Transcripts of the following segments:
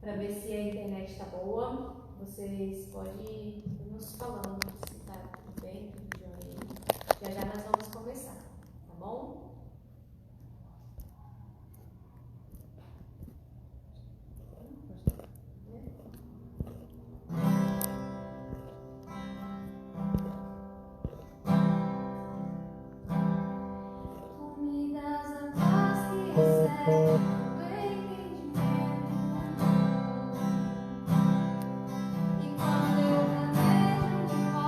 para ver se a internet está boa. Vocês podem ir nos falando se está tudo bem, tudo jóia aí. Já já nós vamos começar, tá bom? Tu me das a paz que excede e quando eu planejo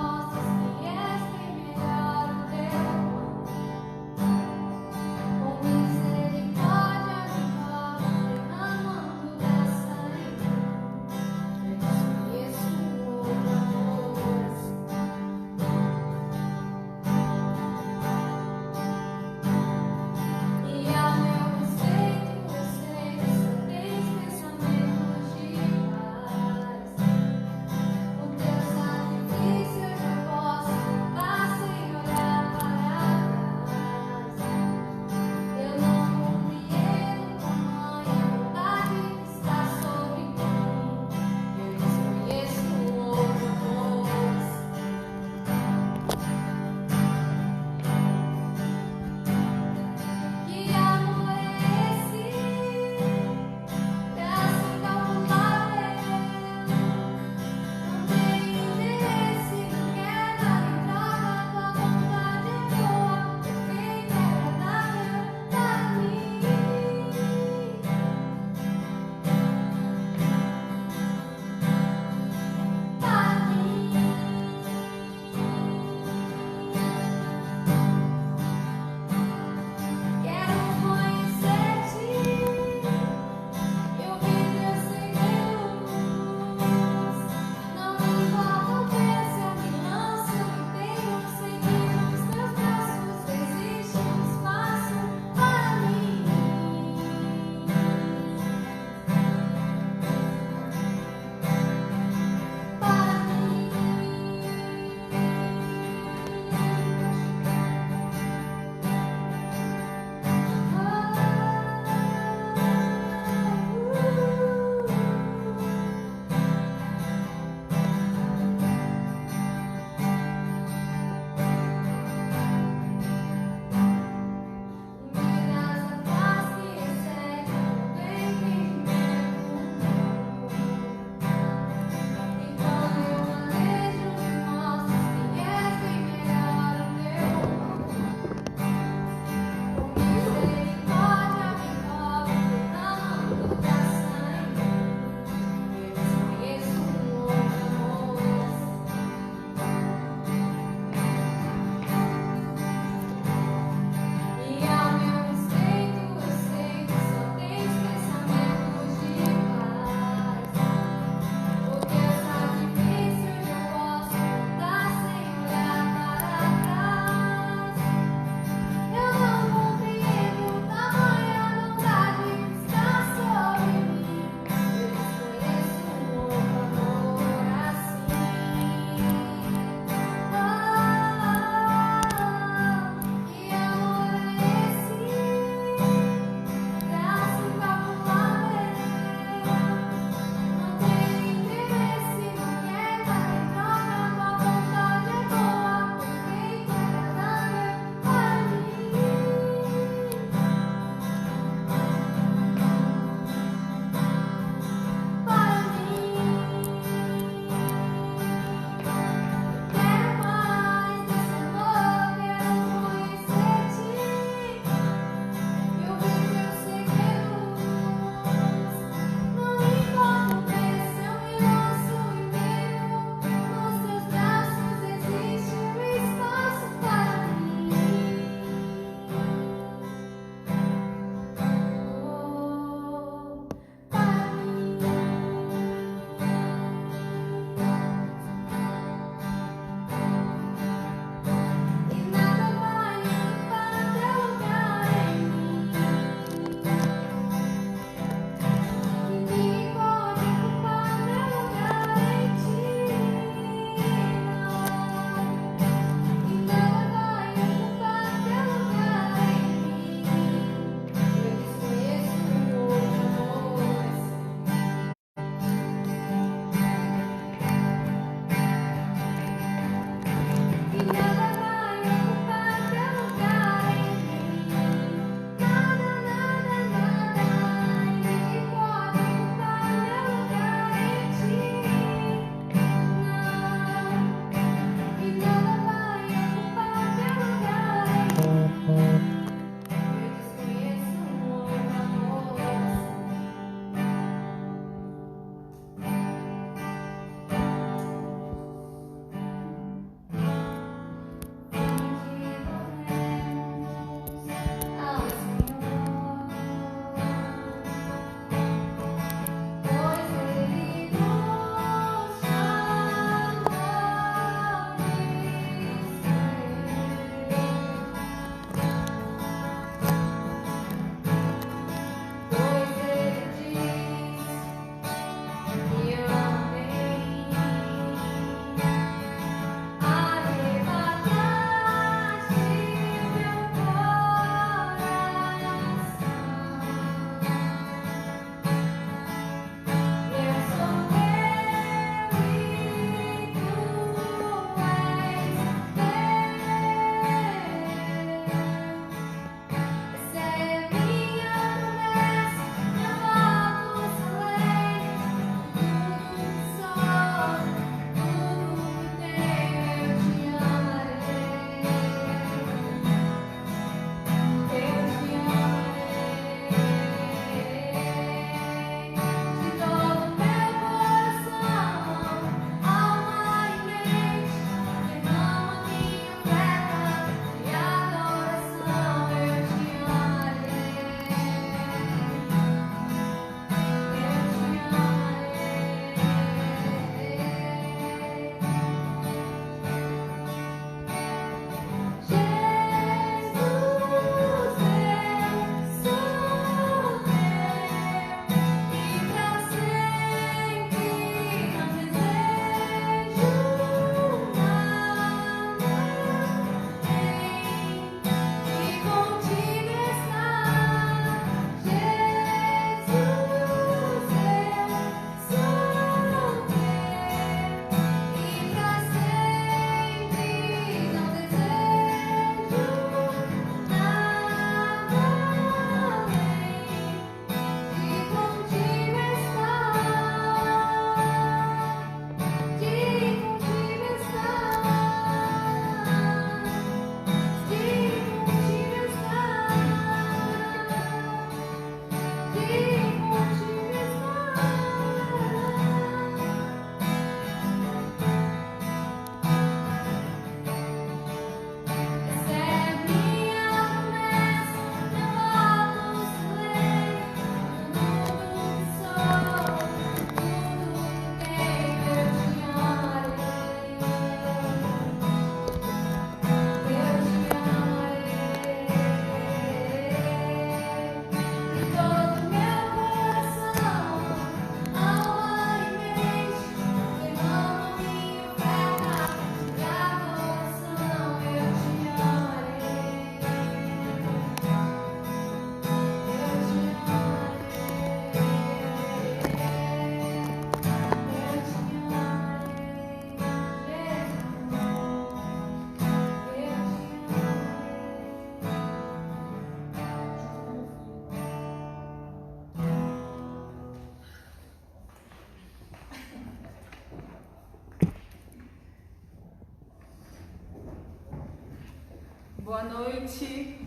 Boa noite.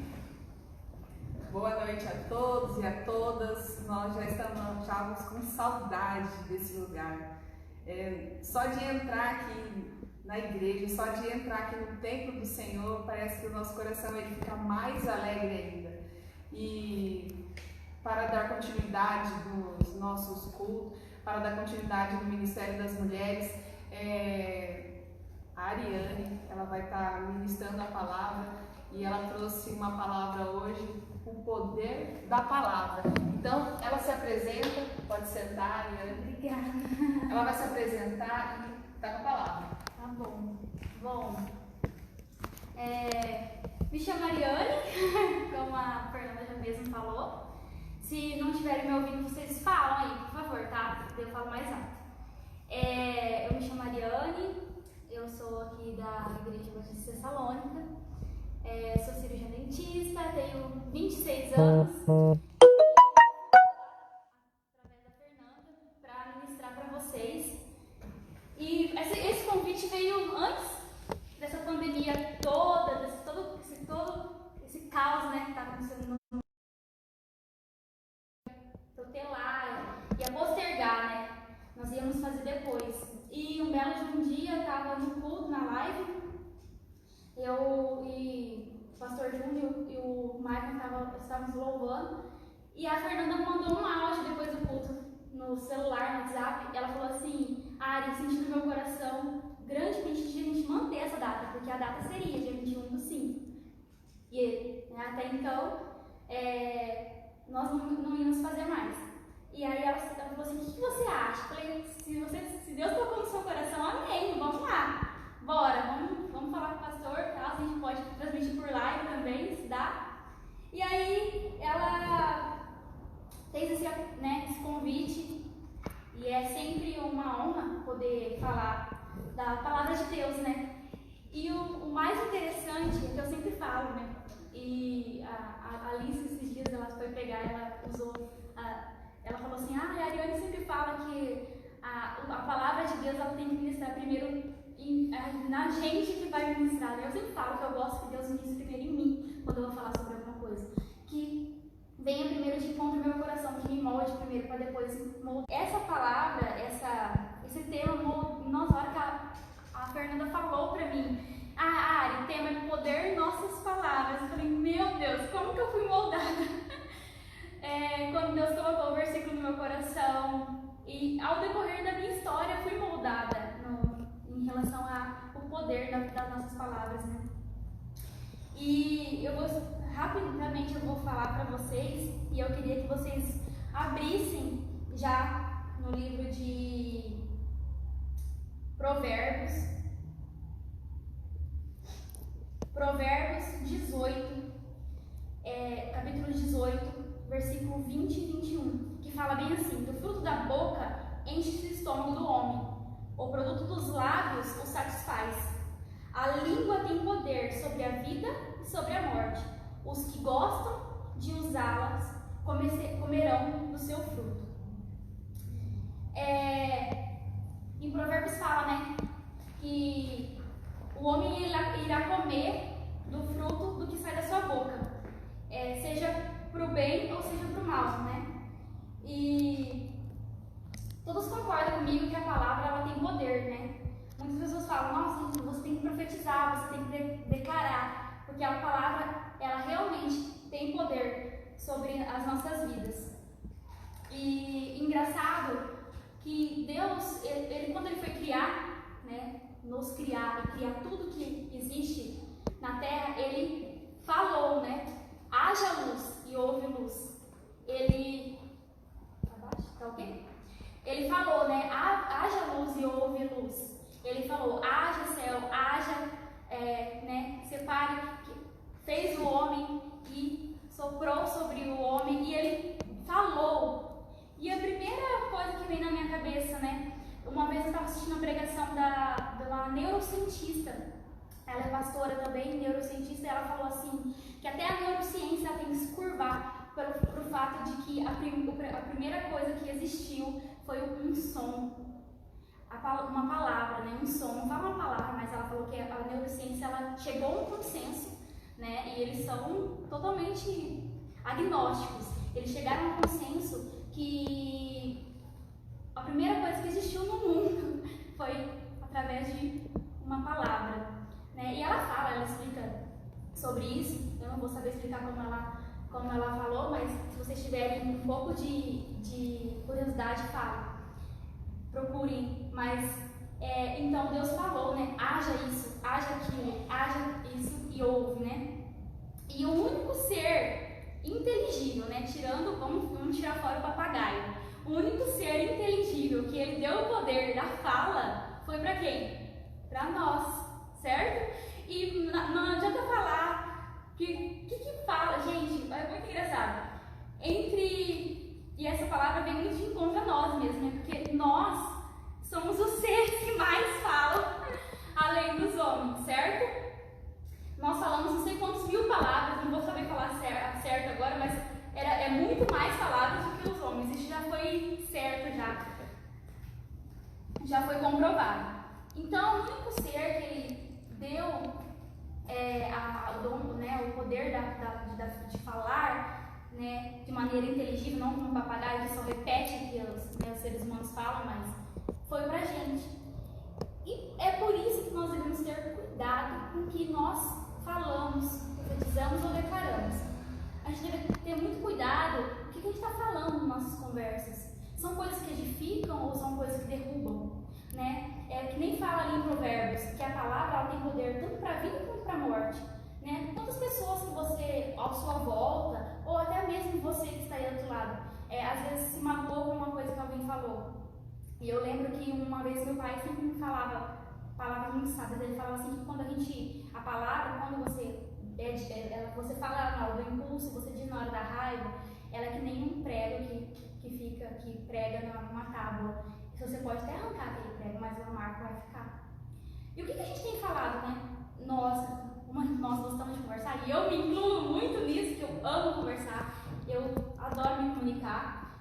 Boa noite a todos e a todas. Nós já estávamos com saudade desse lugar. Só de entrar aqui na igreja, só de entrar aqui no templo do Senhor, parece que o nosso coração ele fica mais alegre ainda. E para dar continuidade dos nossos cultos, para dar continuidade no Ministério das Mulheres, a Ariane, ela vai estar ministrando a palavra e ela trouxe uma palavra hoje, o poder da palavra. Então, ela se apresenta, pode sentar, Ariane. Obrigada. Ela vai se apresentar e está com a palavra. Tá bom. Bom, me chamo Ariane, como a Fernanda já mesmo falou. Se não estiverem me ouvindo, vocês falam aí, por favor, tá? Eu falo mais alto. Eu me chamo Ariane, eu sou aqui da Igreja Batista Tessalônica, sou cirurgiã dentista, tenho 26 anos. Através da Fernanda, para ministrar para vocês. E esse convite veio antes dessa pandemia toda, todo esse caos, né, que está acontecendo no mundo. Protelar, ia postergar, né? Nós íamos fazer depois. E um belo de um dia, eu estava no culto, na live, eu e o pastor Júnior e o Michael estávamos louvando, e a Fernanda mandou um áudio depois do culto no celular, no WhatsApp. Ela falou assim: Ari, senti no meu coração grandemente de a gente manter essa data, porque a data seria dia 21/5. E até então, nós não íamos fazer mais. E aí ela falou assim: o que você acha? Eu falei: se Deus tocou no seu coração, amém, vamos lá. Bora, vamos falar com o pastor, caso a gente pode transmitir por live também, se dá. E aí ela fez esse convite, e é sempre uma honra poder falar da palavra de Deus, né? E o mais interessante é que eu sempre falo, né? E a Alice, esses dias, ela foi pegar, ela usou, ela falou assim: a Ariane sempre fala que a palavra de Deus ela tem que ministrar primeiro na gente que vai ministrar. Eu sempre falo que eu gosto que Deus ministre primeiro em mim, quando eu vou falar sobre alguma coisa. Que venha primeiro de encontro no meu coração, que me molde primeiro para depois moldar. Essa palavra, esse tema, nossa, a hora que a Fernanda falou para mim: Ari, o tema é poder em nossas palavras. Eu falei: meu Deus, como que eu fui moldada? Quando Deus colocou o versículo no meu coração, e ao decorrer da minha história, fui moldada em relação ao poder das nossas palavras, né? E rapidamente eu vou falar para vocês, e eu queria que vocês abrissem já no livro de Provérbios 18, capítulo 18, versículo 20 e 21, que fala bem assim: do fruto da boca enche-se o estômago do homem, o produto dos lábios o satisfaz. A língua tem poder sobre a vida e sobre a morte. Os que gostam de usá-las comerão do seu fruto. Em Provérbios fala, né, que o homem irá comer do fruto do que sai da sua boca, seja para o bem ou seja para o mal, né? E todos concordam comigo que a palavra ela tem poder, né? Muitas pessoas falam: nossa, você tem que profetizar, você tem que declarar, porque a palavra ela realmente tem poder sobre as nossas vidas. E engraçado que Deus, ele quando ele foi criar, né, nos criar e criar tudo que existe na terra, ele falou, né? Haja luz e houve luz. Ele tá ok? Ele falou, né? Haja luz e houve luz. Ele falou: haja céu, haja, né? Separe. Fez o homem e soprou sobre o homem e ele falou. E a primeira coisa que vem na minha cabeça, né? Uma vez eu estava assistindo uma pregação de uma neurocientista. Ela é pastora também, neurocientista, e ela falou assim, que até a neurociência tem que se curvar pro fato de que a primeira coisa que existiu foi um som, uma palavra, né, um som. Não fala uma palavra, mas ela falou que a neurociência ela chegou a um consenso né? E eles são totalmente agnósticos. Eles chegaram ao consenso que a primeira coisa que existiu no mundo foi através de uma palavra, né? E ela explica sobre isso. Eu não vou saber explicar como ela falou, mas se vocês tiverem um pouco de curiosidade, fala. Procurem. Mas, então Deus falou, né? Haja isso, haja aquilo, haja isso e houve, né? E o único ser inteligível, né? Vamos tirar fora o papagaio. O único ser inteligível que ele deu o poder da fala foi para quem? Para nós, certo? E não adianta falar que fala, gente, é muito engraçado. E essa palavra vem muito de encontro a nós mesmos, né? Porque nós somos os seres que mais falam, além dos homens, certo? Nós falamos não sei quantos mil palavras, não vou saber falar certo agora, mas é muito mais palavras do que os homens. Isso já foi certo, já foi comprovado. Então, o único ser que ele deu o poder de falar, né, de maneira inteligível, não como um papagaio que só repete o que os seres humanos falam, mas foi pra gente. E é por isso que nós devemos ter cuidado com o que nós falamos, profetizamos ou declaramos. A gente deve ter muito cuidado com o que a gente está falando nas nossas conversas. São coisas que edificam ou são coisas que derrubam, né? É que nem fala ali em Provérbios, que a palavra ela tem poder tanto para a vida quanto para a morte, né? Quantas pessoas que você, à sua volta, ou até mesmo você que está aí do outro lado, às vezes se magoou com uma coisa que alguém falou. E eu lembro que uma vez meu pai sempre me falava palavras muito sábias. Ele falava assim que a palavra, quando você fala na hora do impulso, você diz na hora da raiva, ela é que nem um prego que prega numa tábua. Você pode até arrancar aquele prego, mas a marca vai ficar. E o que a gente tem falado, né? Nós gostamos de conversar, e eu me incluo muito nisso, que eu amo conversar, eu adoro me comunicar.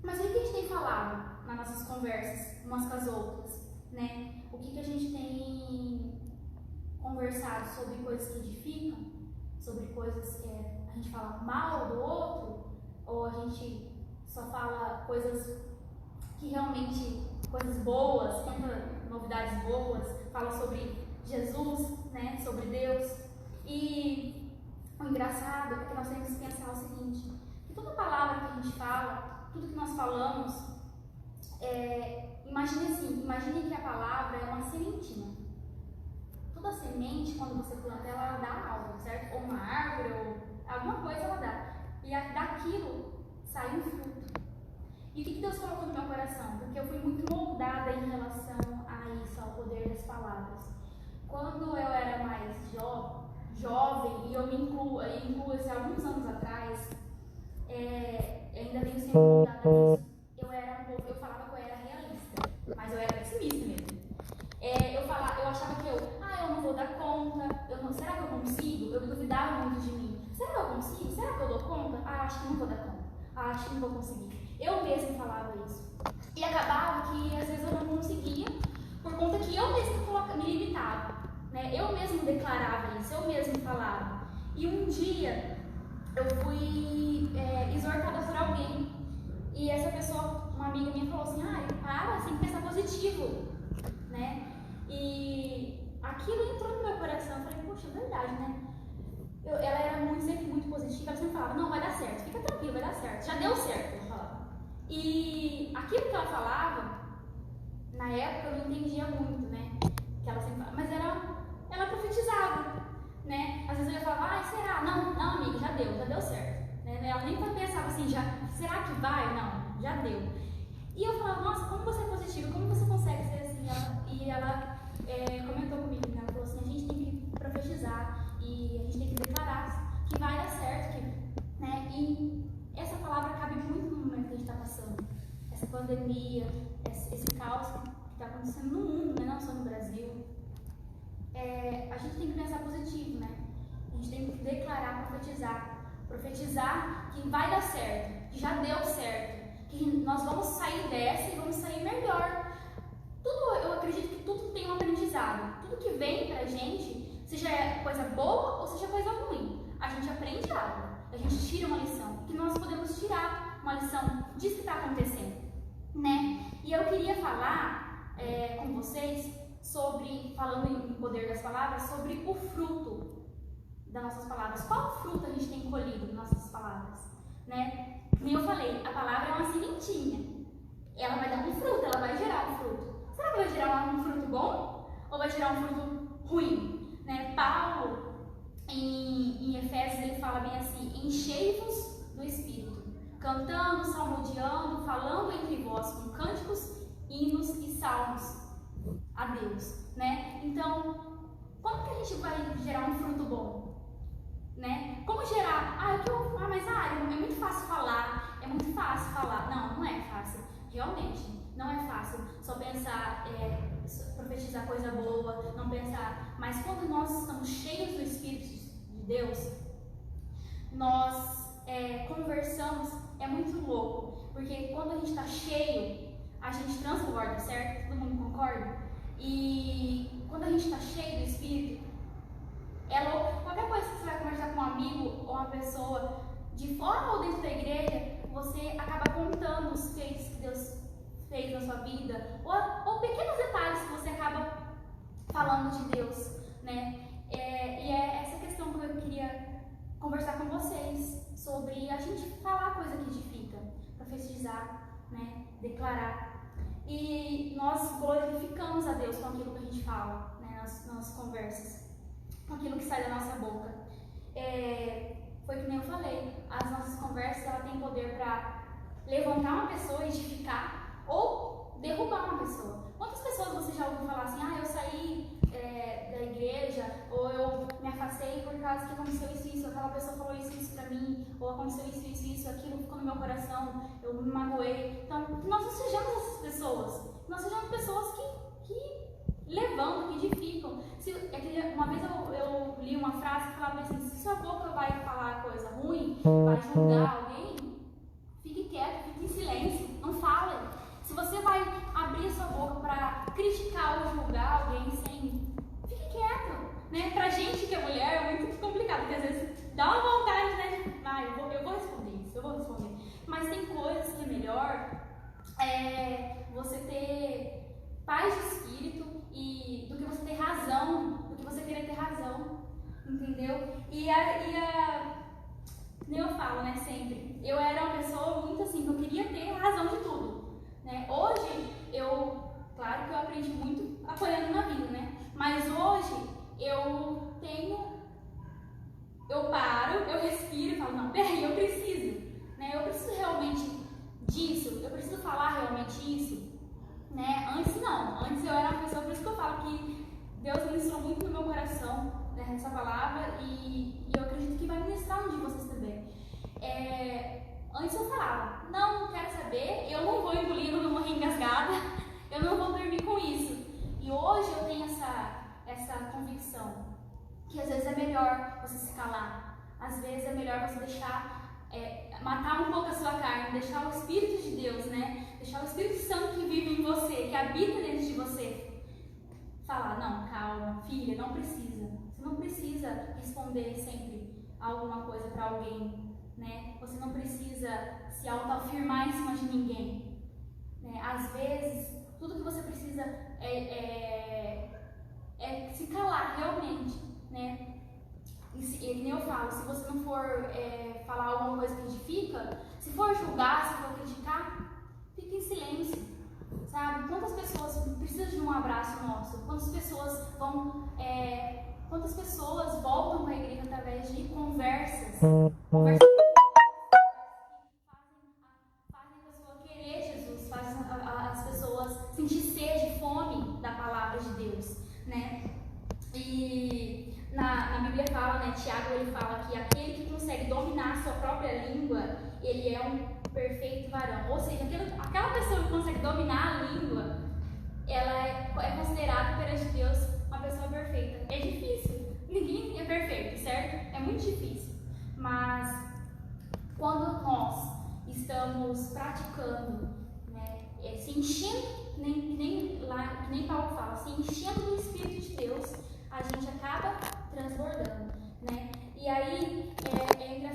Mas o que a gente tem falado nas nossas conversas, umas com as outras, né? O que a gente tem conversado sobre coisas que edificam, sobre coisas que a gente fala mal do outro, ou a gente só fala coisas que realmente, coisas boas, conta novidades boas, fala sobre Jesus, né? Sobre Deus. E o engraçado é que nós temos que pensar o seguinte, que toda palavra que a gente fala, tudo que nós falamos, imagine que a palavra é uma sementinha. Toda semente, quando você planta, ela dá algo, certo? Ou uma árvore, ou alguma coisa ela dá. E daquilo sai um fruto. E o que Deus colocou no meu coração? Porque eu fui muito moldada em relação a isso, ao poder das palavras. Quando eu era mais jovem, e eu me incluo assim, alguns anos atrás, ainda venho sendo moldada nisso. Eu falava que eu era realista, mas eu era pessimista mesmo. Eu achava que eu não vou dar conta, será que eu consigo? Eu duvidava muito de mim. Será que eu consigo? Será que eu dou conta? Acho que não vou dar conta. Acho que não vou conseguir. Eu mesma falava isso. E acabava que às vezes eu não conseguia, por conta que eu mesma me limitava, né? Eu mesma declarava isso, eu mesma falava. E um dia eu fui exortada por alguém. E essa pessoa, uma amiga minha, falou assim, para, você tem que pensar positivo, né? E aquilo entrou no meu coração, eu falei, poxa, é verdade, né? Ela era sempre muito positiva, ela sempre falava, não, vai dar certo, fica tranquilo, vai dar certo, já deu certo, ela falava. E aquilo que ela falava, na época eu não entendia muito, né? Que ela sempre falava, mas ela profetizava, né? Às vezes eu falava, será? Não, amiga, já deu certo. Né? Ela nem pensava assim, será que vai? Não, já deu. E eu falava, nossa, como você é positiva, como você consegue ser assim? E ela comentou comigo, né? Ela falou assim, a gente tem que profetizar e a gente tem que declarar que vai dar certo, né? E essa palavra cabe muito no momento que a gente está passando. Essa pandemia, esse caos que está acontecendo no mundo, né? Não só no Brasil. A gente tem que pensar positivo, né? A gente tem que declarar, profetizar que vai dar certo, que já deu certo, que nós vamos sair dessa e vamos sair melhor. Eu acredito que tudo tem um aprendizado. Tudo que vem pra gente, seja coisa boa algo, a gente tira uma lição, que nós podemos tirar uma lição disso que está acontecendo, né? E eu queria falar com vocês sobre, falando em poder das palavras, sobre o fruto das nossas palavras. Qual fruto a gente tem colhido nas nossas palavras, né? Como eu falei, a palavra é uma sementinha. Ela vai dar um fruto, ela vai gerar um fruto. Será que vai gerar um fruto bom? Ou vai gerar um fruto ruim? Né? Paulo, em Efésios, ele fala bem assim: enchei-vos do Espírito, cantando, salmodiando, falando entre vós com cânticos, hinos e salmos a Deus. Né? Então, como que a gente vai gerar um fruto bom? Né? Como gerar? É muito fácil falar, é muito fácil falar. Não é fácil. Realmente, não é fácil só pensar, profetizar coisa boa, não pensar. Mas quando nós estamos cheios do Espírito de Deus, nós conversamos, é muito louco. Porque quando a gente está cheio, a gente transborda, certo? Todo mundo concorda? E quando a gente está cheio do Espírito, é louco. Qualquer coisa que você vai conversar com um amigo ou uma pessoa de fora ou dentro da igreja, você acaba contando os feitos que Deus fez na sua vida, ou pequenos detalhes que você acaba falando de Deus, né? E é essa questão que eu queria conversar com vocês, sobre a gente falar coisa que edifica, profetizar, né? Declarar. E nós glorificamos a Deus com aquilo que a gente fala, né? Nas conversas, com aquilo que sai da nossa boca. Foi que nem eu falei, as nossas conversas, ela tem poder para levantar uma pessoa, edificar, ou derrubar uma pessoa. Quantas pessoas você já ouviu falar assim: eu saí da igreja, ou eu me afastei por causa que aconteceu isso, aquela pessoa falou isso pra mim, ou aconteceu isso, aquilo ficou no meu coração, eu me magoei. Então, nós não sejamos essas pessoas, nós sejamos pessoas que levantam, que edificam. Uma vez eu li uma frase que falava assim: se sua boca vai falar coisa ruim, vai julgar alguém, fique quieto, fique em silêncio, não fale. Se você vai abrir sua boca para criticar ou julgar alguém, fique quieto. Né? Pra gente que é mulher é muito complicado, porque às vezes dá uma vontade, né? Eu vou responder isso, eu vou responder. Mas tem coisas que é melhor você ter paz de espírito do que você ter razão, do que você querer ter razão, entendeu? Nem eu falo, né, sempre, eu era uma pessoa muito assim, que eu queria ter razão de tudo, né? Hoje, claro que eu aprendi muito apoiando na vida, né? Mas hoje, eu paro, eu respiro e falo: não, peraí, eu preciso, né? Eu preciso realmente disso, eu preciso falar realmente isso. Né? Antes não, antes eu era uma pessoa, por isso que eu falo que Deus ministrou muito no meu coração, né, essa palavra, e eu acredito que vai ministrar um de vocês também. Antes eu falava: não quero saber, eu não vou engolir, eu não vou morrer engasgada, eu não vou dormir com isso. E hoje eu tenho essa convicção que às vezes é melhor você se calar, às vezes é melhor você deixar matar um pouco a sua carne, deixar o Espírito de Deus, né? Deixar o Espírito Santo que vive em você, que habita dentro de você, falar: não, calma, filha, não precisa. Você não precisa responder sempre alguma coisa para alguém, né? Você não precisa se autoafirmar em cima de ninguém, né? Às vezes, tudo que você precisa é se calar realmente, né? E nem eu falo, se você não for falar alguma coisa que edifica, se for julgar, se for criticar, fique em silêncio, sabe? Quantas pessoas precisam de um abraço nosso? Quantas pessoas voltam para a igreja através de conversas que fazem a pessoa querer Jesus, fazem as pessoas sentir sede, fome da palavra de Deus, né? E na Bíblia fala, né, Tiago, ele fala que aquele que consegue dominar a sua própria língua, ele é um perfeito varão. Ou seja, aquela pessoa que consegue dominar a língua, ela é considerada perante Deus uma pessoa perfeita. É difícil, ninguém é perfeito, certo? É muito difícil. Mas quando nós estamos praticando, né, se enchendo, que nem Paulo fala, se enchendo do Espírito de Deus, a gente acaba transbordando, né? E aí é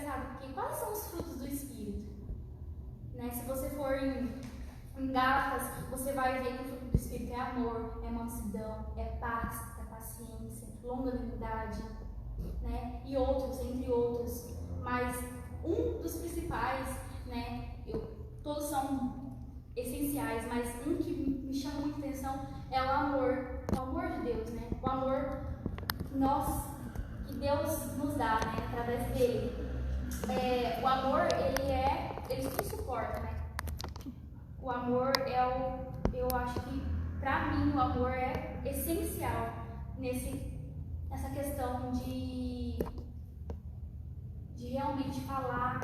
paciência, longanimidade, né? E outros, entre outros. Mas um dos principais, né? Todos são essenciais, mas um que me chama muita atenção é o amor de Deus, né? O amor que Deus nos dá, né? Através dele. O amor, ele se suporta, né? O amor eu acho que pra mim o amor é essencial nessa questão de realmente falar,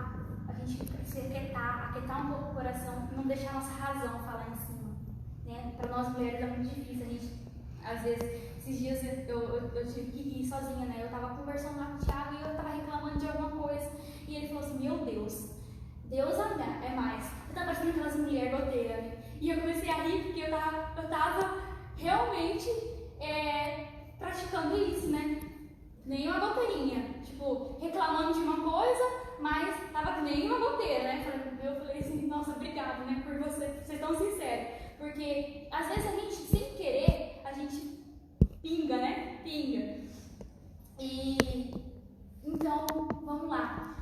a gente se aquietar um pouco o coração, não deixar a nossa razão falar em cima, né? Para nós mulheres é muito difícil, a gente, às vezes, esses dias eu tive que ir sozinha, né? Eu tava conversando lá com o Thiago e eu tava reclamando de alguma coisa, e ele falou assim, meu Deus é mais, você tá parecendo aquelas mulheres goteiras, né? E eu comecei a rir porque eu tava realmente praticando isso, né? Nem uma goteirinha, tipo, reclamando de uma coisa, mas tava que nem uma goteira, né? Eu falei assim, nossa, obrigada, né, por você ser tão sincero. Porque, às vezes, a gente, sem querer, a gente pinga, né? Pinga. E, então, vamos lá.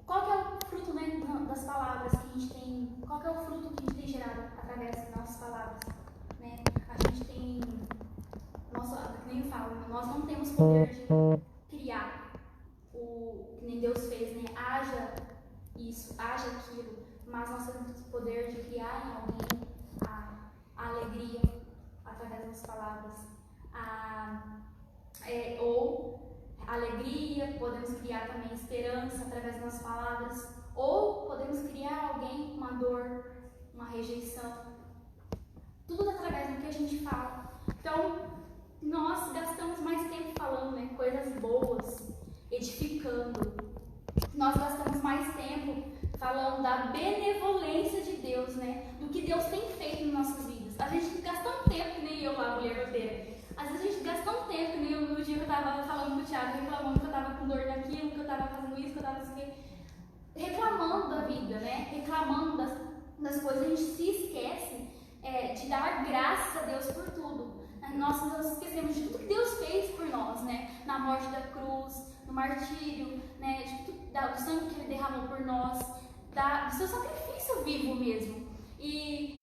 Qual que é o fruto, né, das palavras que a gente tem, qual que é o fruto que a gente tem gerado através das nossas palavras, né? A gente tem, que nem eu falo, nós não temos poder de criar que nem Deus fez, né? Haja isso, haja aquilo, mas nós temos o poder de criar em alguém a alegria através das palavras, ou alegria, podemos criar também esperança através das nossas palavras, ou podemos criar alguém uma dor, uma rejeição, tudo através do que a gente fala. Então, nós gastamos mais tempo falando, né, coisas boas, edificando. Nós gastamos mais tempo falando da benevolência de Deus, né, do que Deus tem feito em nossas vidas. A gente gasta um tempo, que nem eu lá, mulher goteira. Às vezes a gente gasta um tempo, que nem no dia que eu tava falando com o Thiago, reclamando que eu tava com dor naquilo, que eu tava fazendo isso, que eu tava assim, reclamando da vida, né, reclamando das coisas. A gente se esquece de dar graças a Deus por tudo. Nós nos esquecemos de tudo que Deus fez por nós, né? Na morte da cruz, no martírio, né? Do sangue que Ele derramou por nós, do seu sacrifício vivo mesmo. E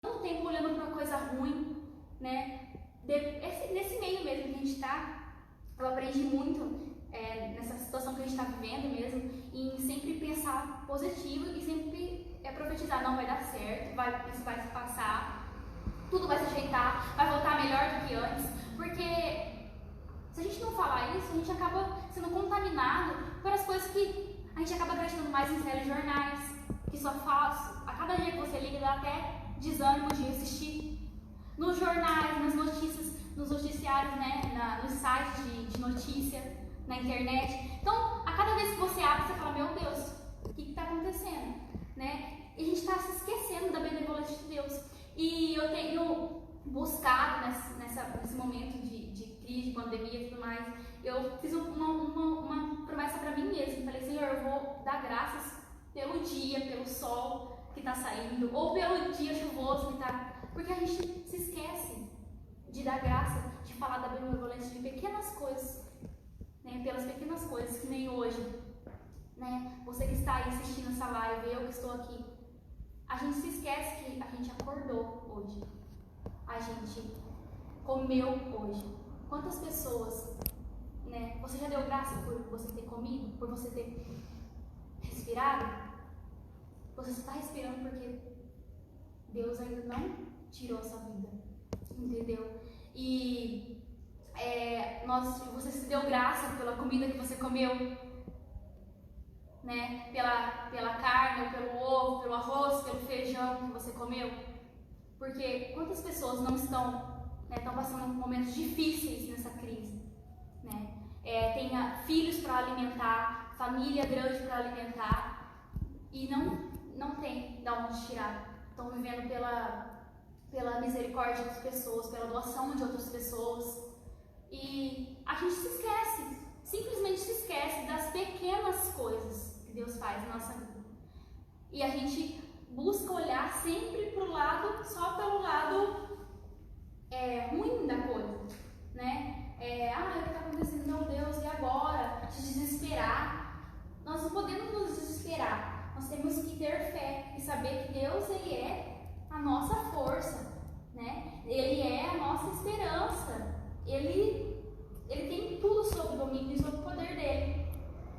não tempo olhando para uma coisa ruim, né? Nesse meio mesmo que a gente está, eu aprendi muito nessa situação que a gente está vivendo mesmo, em sempre pensar positivo e sempre profetizar, não vai dar certo, isso vai se passar. Tudo vai se ajeitar, vai voltar melhor do que antes, porque se a gente não falar isso, a gente acaba sendo contaminado por as coisas que a gente acaba acreditando mais em telejornais, que só faz, a cada dia que você liga dá até desânimo de assistir, nos jornais, nas notícias, nos noticiários, né, nos sites de notícia, na internet. Então, a cada vez que você abre, você fala, meu Deus, o que está acontecendo? Né? E a gente está se esquecendo da benevolência de Deus. E eu tenho buscado nesse momento de crise, de pandemia e tudo mais, eu fiz uma promessa para mim mesma. Falei, Senhor, eu vou dar graças pelo dia, pelo sol que está saindo, ou pelo dia chuvoso que está... Porque a gente se esquece de dar graça, de falar da benevolência de pequenas coisas, né? Pelas pequenas coisas, que nem hoje, né? Você que está aí assistindo essa live, eu que estou aqui, a gente se esquece que a gente acordou hoje, a gente comeu hoje. Quantas pessoas, né? Você já deu graça por você ter comido, por você ter respirado? Você está respirando porque Deus ainda não tirou a sua vida, entendeu? E você se deu graça pela comida que você comeu, né? Pela carne, ou pelo ovo, pelo arroz, pelo feijão que você comeu. Porque quantas pessoas não estão passando momentos difíceis nessa crise, né? Tem filhos para alimentar, família grande para alimentar e não tem de onde tirar. Estão vivendo pela misericórdia de outras pessoas, pela doação de outras pessoas. E a gente se esquece, simplesmente se esquece das pequenas coisas que Deus faz na nossa vida. E a gente busca olhar sempre só pelo lado ruim da coisa. nossa esperança. Ele tem tudo sob o domínio e sob o poder dele.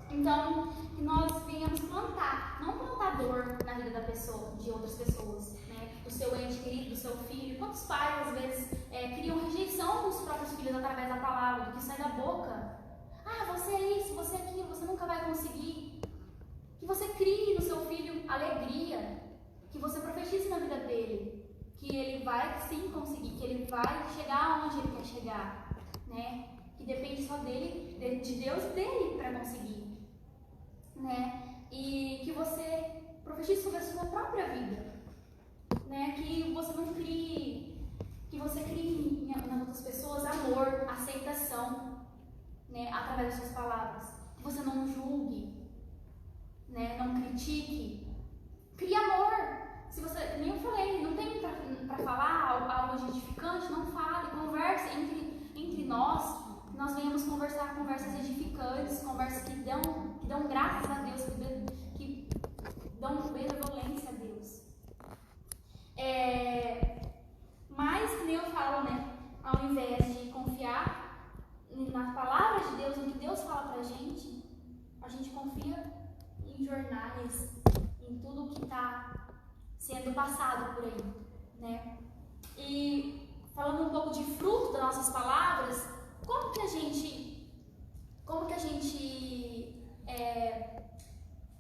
Então, que nós venhamos plantar, não plantar dor na vida da pessoa, de outras pessoas, né? Do seu ente querido, do seu filho. Quantos pais, às vezes, criam rejeição dos próprios filhos através da palavra, do que sai da boca. Ah, você é isso, você é aquilo, você nunca vai conseguir. Que você crie no seu filho alegria, que você profetize na vida dele, que ele vai sim conseguir, que ele vai chegar onde ele quer chegar, né? Que depende só dele, de Deus e dele para conseguir, né? E que você profetize sobre a sua própria vida, né? Que você não crie, que você crie nas outras pessoas amor, aceitação, né? Através das suas palavras. Que você não julgue, né? Não critique. Crie amor. Se você, nem eu falei, não tem para falar algo edificante, não fale. Converse entre nós. Nós venhamos conversar conversas edificantes, conversas que dão graças a Deus, que dão benevolência a Deus. Mas, que nem eu falo, né? Ao invés de confiar na palavra de Deus, no que Deus fala pra gente, a gente confia em jornais, em tudo que está sendo passado por aí, né? E falando um pouco de fruto das nossas palavras, como que a gente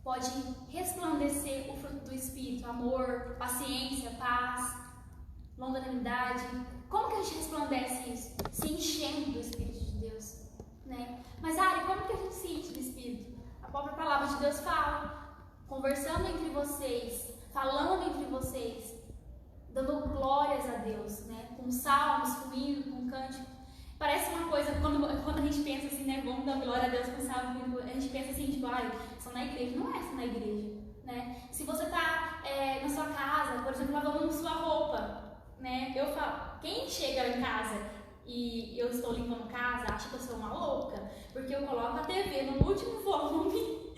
pode resplandecer o fruto do Espírito? Amor, paciência, paz, longanimidade. Como que a gente resplandece isso? Se enchendo do Espírito de Deus, né? Mas, Ari, como que a gente se enche do Espírito? A própria palavra de Deus fala, conversando entre vocês, falando entre vocês, dando glórias a Deus, né? Com salmos, com hino, com cântico. Parece uma coisa, quando a gente pensa assim, né? Vamos dar glória a Deus com salmo, a gente pensa assim, tipo, ai, só na igreja. Não é só na igreja, né? Se você tá na sua casa, por exemplo, lavando sua roupa, né? Eu falo, quem chega em casa e eu estou limpando casa, acha que eu sou uma louca, porque eu coloco a TV no último volume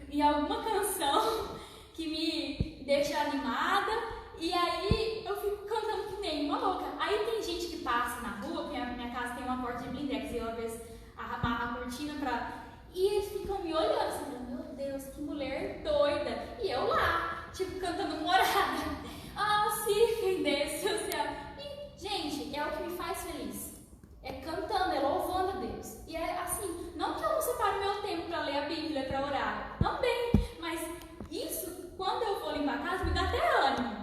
e alguma canção que me deixa animada, e aí eu fico cantando que nem uma louca. Aí tem gente que passa na rua, porque a minha casa tem uma porta de blindex, e eu às vezes amarro a cortina pra... E eles ficam me olhando assim, meu Deus, que mulher doida. E eu lá, tipo, cantando morada. Ah, se fendesse o céu. E, gente, é o que me faz feliz. É cantando, é louvando a Deus. E é assim, não que eu não separe meu tempo pra ler a Bíblia, pra orar. Também, mas isso, quando eu vou limpar a casa, me dá até ânimo.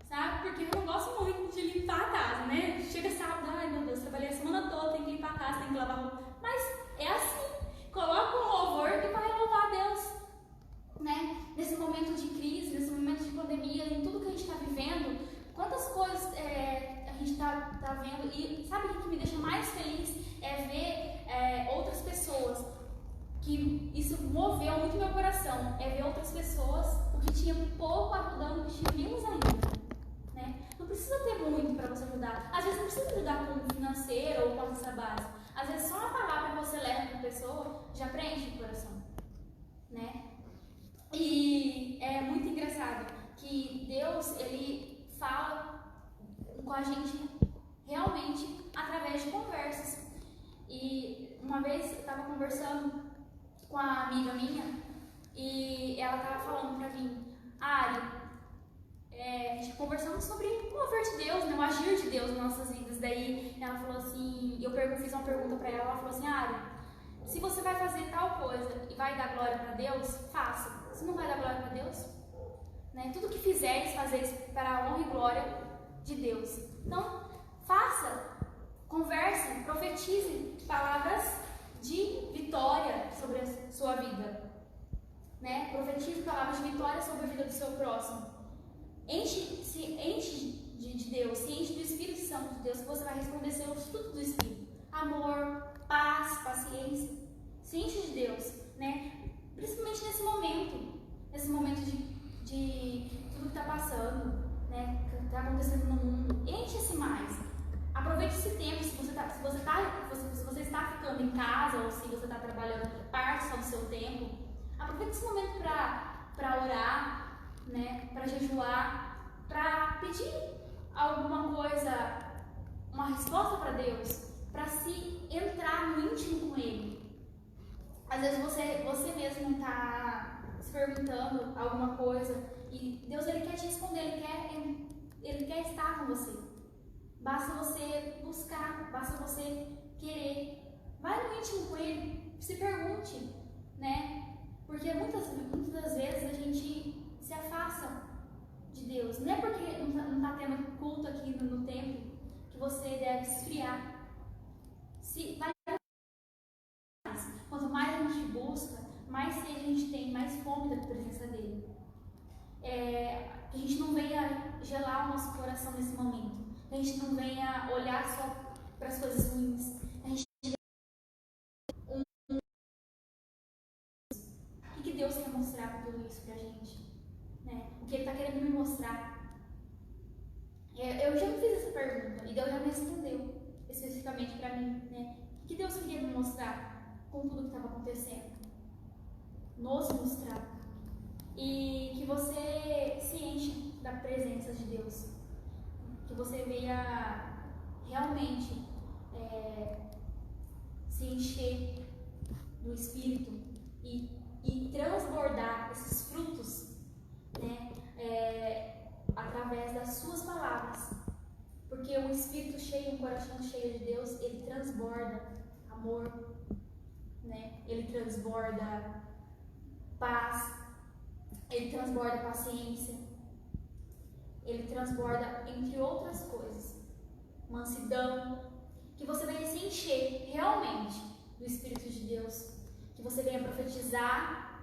Sabe? Porque eu não gosto muito de limpar a casa, né? Chega sábado, ai meu Deus, trabalhei a semana toda, tem que limpar a casa, tem que lavar roupa. Mas é assim, coloca um louvor e vai louvar a Deus, né? Nesse momento de crise, nesse momento de pandemia, em tudo que a gente está vivendo, quantas coisas a gente tá vendo. E sabe o que me deixa mais feliz? É ver outras pessoas, que isso moveu muito meu coração, é ver outras pessoas, o que tinha pouco ajudando, o que tinha menos ainda. Não precisa ter muito para você ajudar. Às vezes não precisa ajudar com o financeiro ou com a cesta básica. Às vezes só uma palavra que você leva para a pessoa já preenche o coração, né? E é muito engraçado que Deus, ele fala com a gente realmente através de conversas. E uma vez eu estava conversando com a amiga minha e ela estava falando para mim, Ari, a gente conversando sobre o mover de Deus, né, o agir de Deus nas nossas vidas. Daí ela falou assim, eu fiz uma pergunta pra ela falou assim, Ari, se você vai fazer tal coisa e vai dar glória pra Deus, faça. Se não vai dar glória pra Deus, né, tudo que fizeres, fazeis para a honra e glória de Deus. Então, faça, converse, profetize palavras de vitória sobre a sua vida, né, profetize palavras de vitória sobre a vida do seu próximo. Se enche de Deus, se enche do Espírito Santo de Deus, que você vai resplandecer os frutos do Espírito. Amor, paz, paciência. Se enche de Deus, né? Principalmente nesse momento de tudo que está passando, né? Que está acontecendo no mundo. Enche-se mais. Aproveite esse tempo, se você está ficando em casa ou se você está trabalhando parte só do seu tempo. Aproveite esse momento para orar, né, para jejuar, para pedir alguma coisa uma resposta para Deus, para se entrar no íntimo com Ele. Às vezes você mesmo está se perguntando alguma coisa e Deus ele quer te responder, ele quer estar com você. Basta você buscar, basta você querer. Vai no íntimo com Ele, se pergunte, né? Porque muitas das vezes a gente se afasta de Deus. Não é porque não está tendo culto aqui no templo que você deve esfriar. Quanto mais a gente busca, mais sede a gente tem, mais fome da presença dele. Que a gente não venha gelar o nosso coração nesse momento. Que a gente não venha olhar só para as coisas ruins. A gente o que Deus quer mostrar com tudo isso pra gente? Né? O que Ele está querendo me mostrar? Eu já me fiz essa pergunta e Deus já me respondeu especificamente para mim. Né? O que Deus queria me mostrar com tudo que estava acontecendo? Nos mostrar. E que você se enche da presença de Deus. Que você venha realmente se encher do Espírito e transbordar esses frutos, né, através das suas palavras. Porque o Espírito cheio, o coração cheio de Deus, ele transborda amor, né? Ele transborda paz, ele transborda paciência, ele transborda, entre outras coisas, mansidão. Que você venha se encher realmente do Espírito de Deus, que você venha profetizar,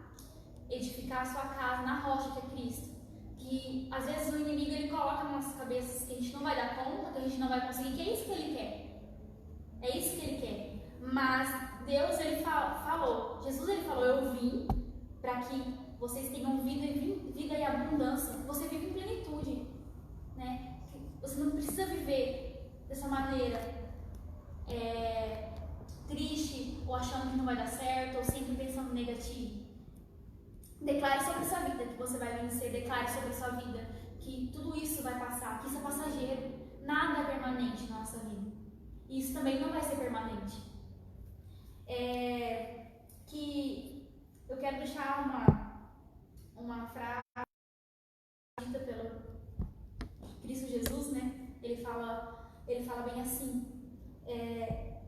edificar a sua casa na rocha que é Cristo. Que às vezes o inimigo ele coloca nas nossas cabeças que a gente não vai dar conta, que a gente não vai conseguir, que é isso que ele quer. É isso que ele quer. Mas Deus ele falou, Jesus ele falou, eu vim para que vocês tenham vida e abundância, que você vive em plenitude, né? Você não precisa viver dessa maneira triste, ou achando que não vai dar certo, ou sempre pensando negativo. Declare sobre a sua vida que você vai vencer, declare sobre a sua vida que tudo isso vai passar, que isso é passageiro, nada é permanente na nossa vida. E isso também não vai ser permanente. Que eu quero deixar uma frase dita pelo Cristo Jesus, né? Ele fala bem assim,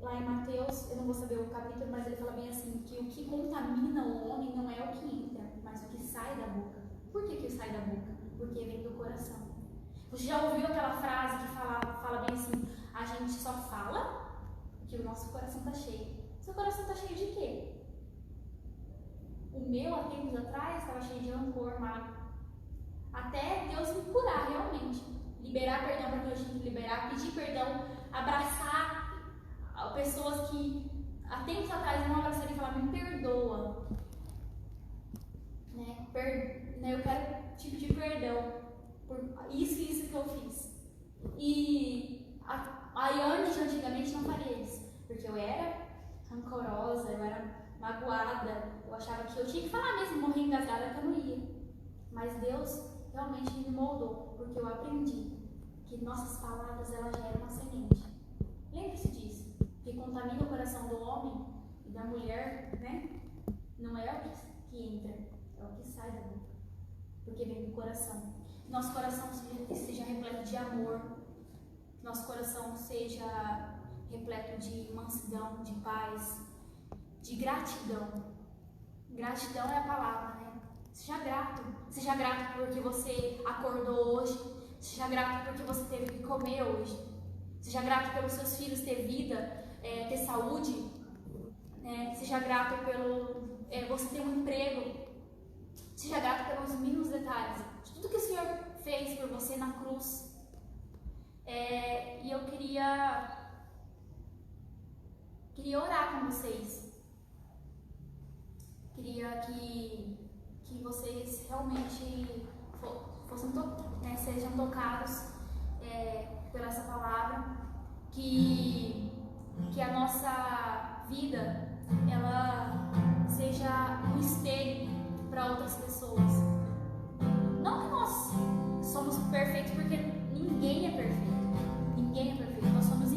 lá em Mateus, eu não vou saber o capítulo, mas ele fala bem assim, que o que contamina o homem não é o que entra, mas o que sai da boca. Por que sai da boca? Porque vem do coração. Você já ouviu aquela frase que fala bem assim, a gente só fala que o nosso coração está cheio. Seu coração está cheio de quê? O meu, há tempos atrás, estava cheio de rancor, mágoa. Até Deus me curar, realmente. Liberar perdão para quem eu tinha que liberar, pedir perdão, abraçar pessoas que há tempos atrás não abraçaram e falaram, me perdoa. Né? Eu quero te pedir perdão por isso que eu fiz. E a Yane de antigamente não faria isso, porque eu era rancorosa, eu era magoada, eu achava que eu tinha que falar mesmo, morrer engasgada que eu não ia. Mas Deus realmente me moldou, porque eu aprendi que nossas palavras elas geram uma semente. Lembre-se disso, que contamina o coração do homem e da mulher, né? Não é o que entra, é o que sai da boca, porque vem do coração. Nosso coração seja repleto de amor, nosso coração seja repleto de mansidão, de paz, de gratidão. Gratidão é a palavra, né? Seja grato porque você acordou hoje, seja grato porque você teve que comer hoje, seja grato pelos seus filhos ter vida, ter saúde, né? Seja grato pelo você ter um emprego, seja grato pelos mínimos detalhes, de tudo que o Senhor fez por você na cruz. E eu queria orar com vocês. Queria que vocês realmente sejam tocados por essa palavra, que a nossa vida ela seja um espelho para outras pessoas. Não que nós somos perfeitos, porque ninguém é perfeito. Nós somos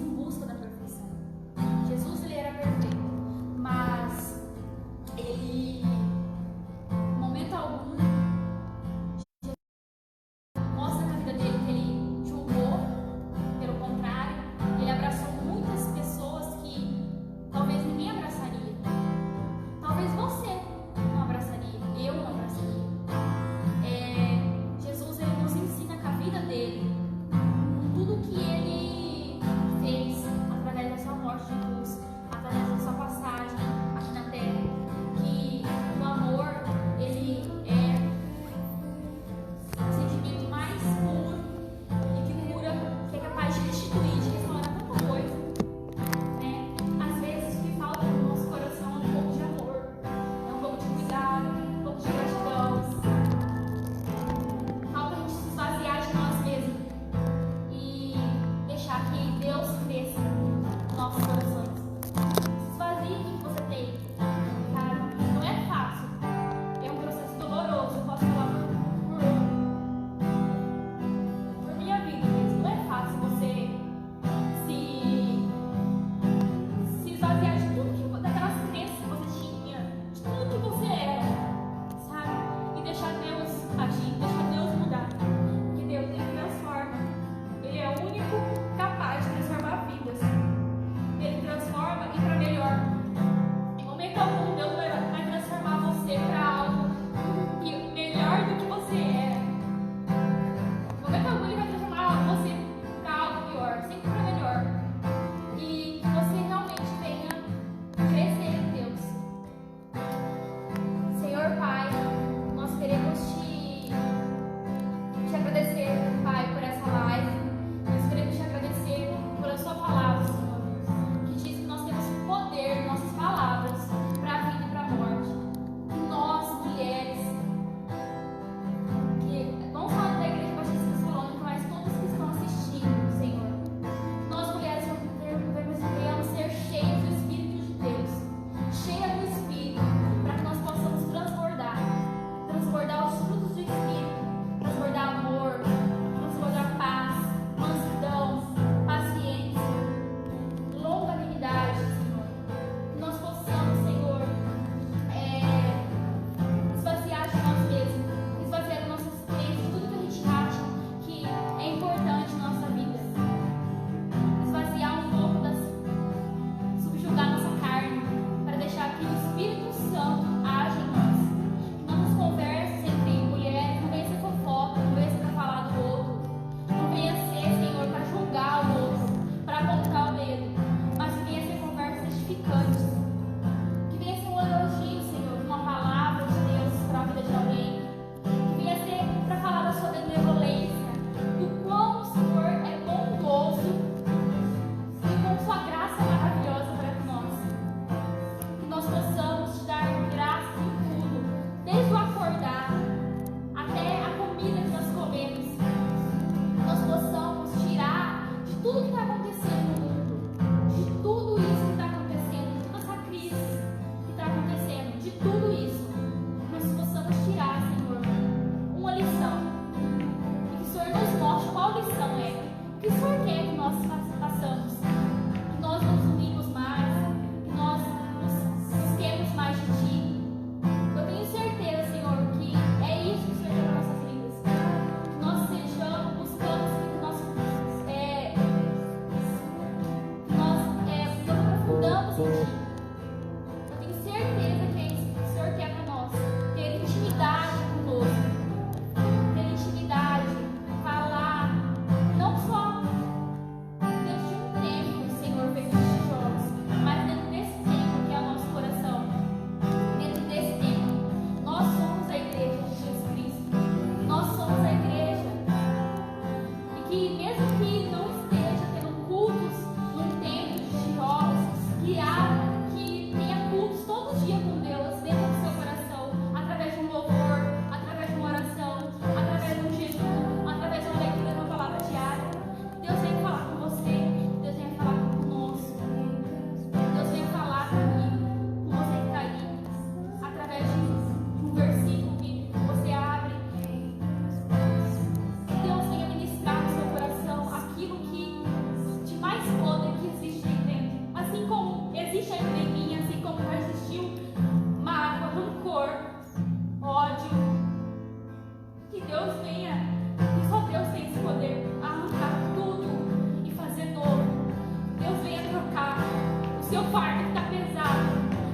seu fardo que está pesado,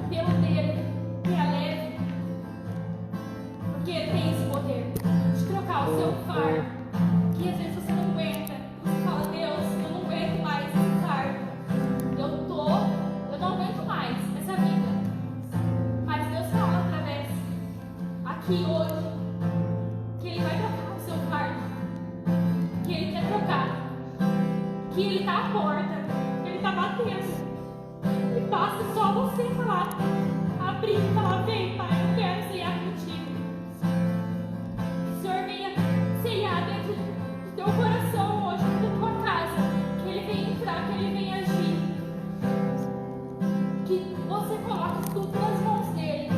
pelo dele, que é leve. Porque ele tem esse poder de trocar o seu fardo, que às vezes você não aguenta. Você fala, Deus, eu não aguento mais esse fardo. Eu não aguento mais essa vida. Mas Deus fala através, aqui hoje, que Ele vai trocar o seu fardo. Que Ele quer trocar. Que Ele está à porta. Que Ele está batendo. E basta só você falar, abrir e falar, vem, Pai, eu quero ceiar contigo. Que o Senhor venha ceiar dentro do teu coração hoje, da tua casa. Que Ele venha entrar, que Ele venha agir. Que você coloque tudo nas mãos dEle.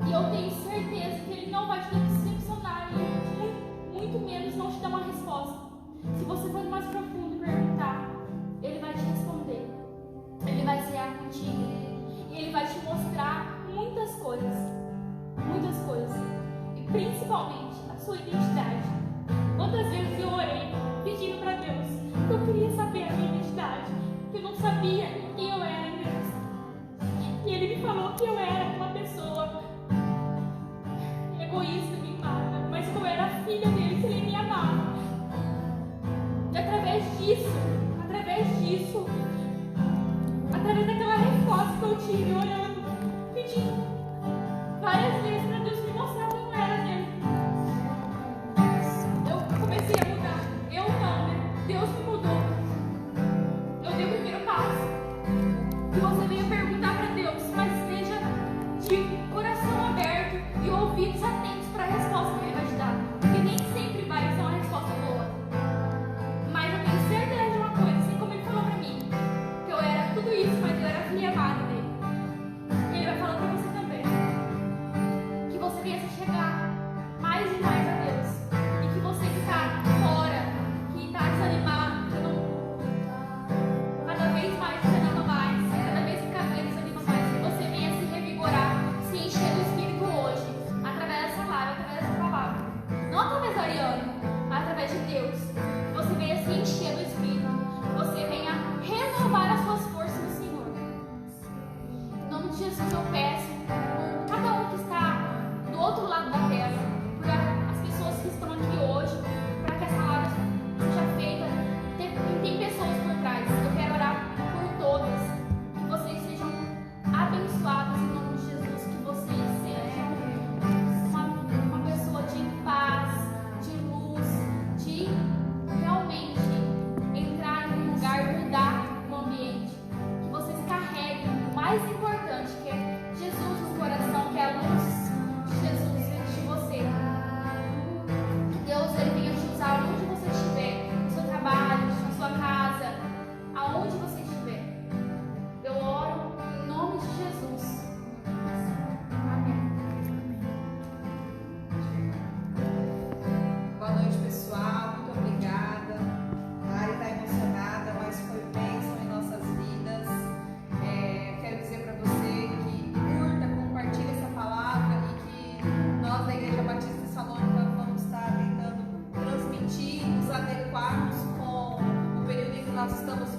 E eu tenho certeza que Ele não vai te decepcionar. E muito menos não te dar uma resposta. Se você for mais profundo e perguntar, Ele vai te responder. Ele vai cear contigo. E Ele vai te mostrar muitas coisas. Muitas coisas. E principalmente a sua identidade. Quantas vezes eu orei pedindo para Deus que eu queria saber a minha identidade. Que eu não sabia quem eu era em Deus. E Ele me falou que eu era uma pessoa egoísta, mimada. Mas que eu era filha dele, que Ele me amava. E através disso, através daquela resposta que eu tive, orando, pedindo várias vezes para Deus me mostrar quem eu era nele, eu comecei a mudar. Eu não, né? Deus me mudou. Eu dei o primeiro passo. E você veio perguntar para Deus, mas esteja de coração aberto e ouvidos atentos para a resposta que Ele vai te dar. Porque nem sempre vai ser uma resposta boa. Mas eu tenho certeza de uma coisa, assim como Ele falou para mim, que eu era tudo isso, mas eu era filha amada dele. E Ele vai falar para você também. Que você venha se chegar mais e mais a Deus. E que você que está fora, que está desanimado, que não, cada vez mais desanima mais, cada vez que cada vez desanima mais, que você venha se revigorar, se encher do Espírito hoje, através dessa live, através dessa palavra. Não através da Ariane, mas através de Deus. Você venha se encher do Espírito. Você venha renovar as suas forças no Senhor. Em nome de Jesus eu peço por cada um que está do outro lado da tela, por as pessoas que estão aqui hoje, para que essa live seja feita. Tem pessoas por trás. Eu quero orar por todas. Que vocês sejam abençoados em nome de Jesus. Que vocês sejam uma pessoa de paz, de luz, de realmente entrar em um lugar, mudar o ambiente. Que vocês carreguem o mais importante, que é Jesus no coração, que é a luz de Jesus dentro de você. Que Deus Ele venha te usar onde você estiver, no seu trabalho, na sua casa, aonde você estiver. Eu oro em nome de Jesus. Amém. Boa noite, pessoal. Muito obrigada. A Ari está emocionada, mas foi bênção em nossas vidas. Quero dizer para você que curta, compartilhe essa palavra e que nós da Igreja Batista Salônica vamos estar tentando transmitir, nos adequarmos com o período em que nós estamos